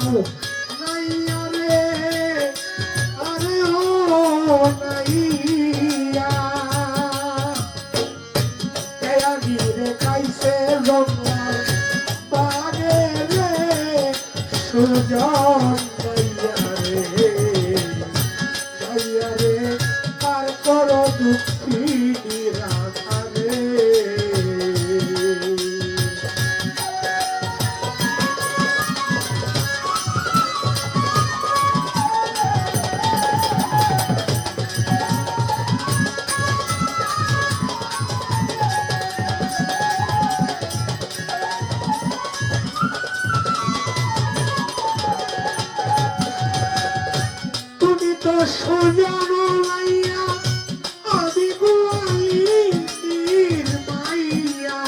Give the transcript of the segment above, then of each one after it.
নাইয়া রে আরে ও নাইয়া কেয়া গিরে কাইছে জঙ্গল বাগে রে সুজন নাইয়া রে নাইয়া রে আর করো দুঃখী রাখা রে সোজানো মাইয়া আমি গোয়ালির মাইয়া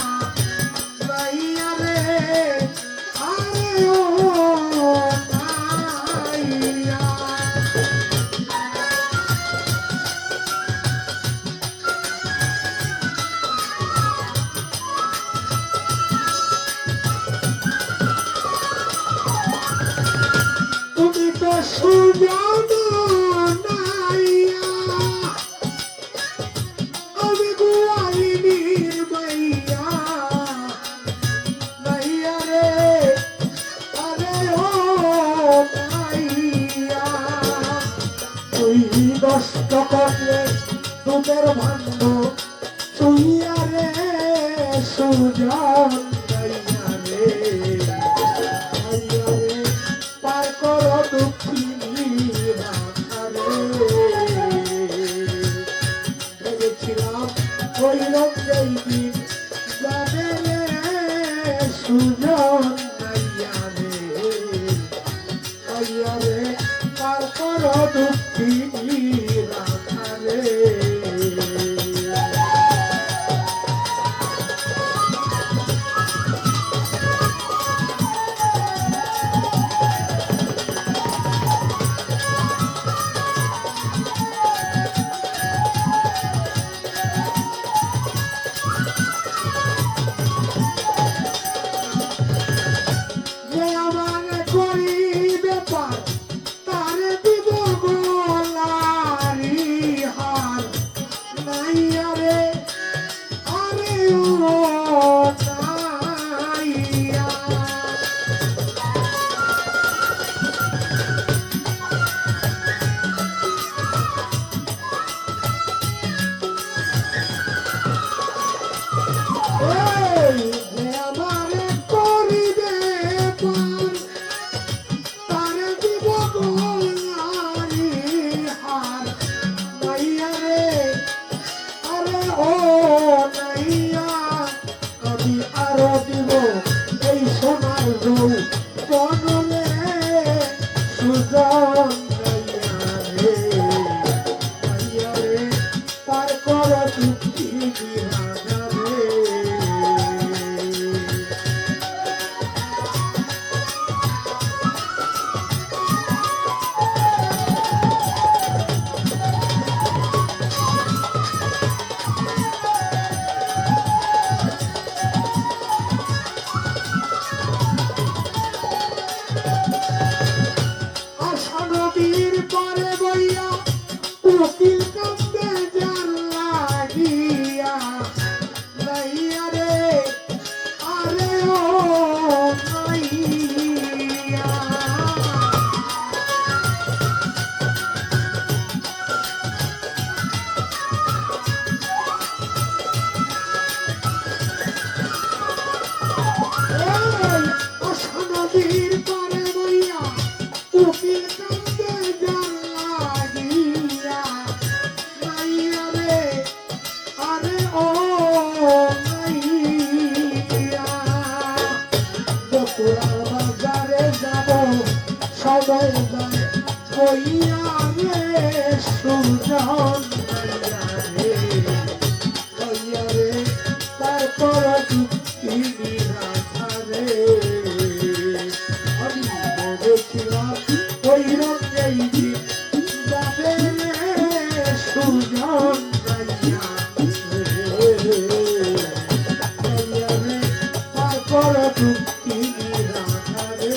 মাইয়া রে আরে ও মাইয়া তুমি তো সোজানো কষ্ট করলে দুধের ভাণ্ড চুইয়া রে সুজন নাইয়া রে নাইয়া রে পার করো দুঃখিনী রাখা রে ভেবেছিলাম ওই রঙেই দিন যাবে রে সুজন নাইয়া রে নাইয়া রে পার করো দুঃখিনী রাখা রে যে আমার করিবে পার তারে দিব গোলারি হার নাইয়া রে আরে ও নাইয়া এই যে আমারে করিবে পার তারে দিব গোলারি হার নাইয়া রে আরে ও নাইয়া আমি আরো দিব এই সোনার রূপ বনলে সুজন নাইয়া রে নাইয়া রে পার কর দুঃখী রাজা রে আশা নদীর পরে বইয়া উকিল কান্দে যার লাগিয়া নাইয়া রে আরে ও নাইয়া এই আশা নদীর পরে বইয়া উকিল কান্দে যার লাগিয়া নাইয়া রে আরে ও নাইয়া বকুড়ার বাজারে যাব সবাই যায় কইয়া রে সুজন নাইয়া রে কইয়া রে তারপর দুঃখিনী রাখা রে আমি ভেবেছিলাম ওই রঙেই দিন যাবে রে সুজন নাইয়া রে নাইয়া রে তারপর দুঃখিনী রাখা রে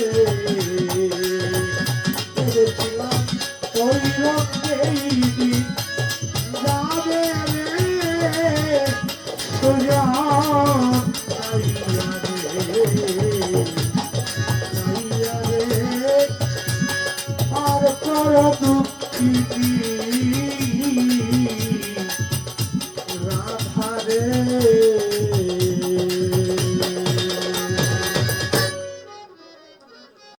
জান নাইয়া রে আর কর দুঃখিনী রাধা রে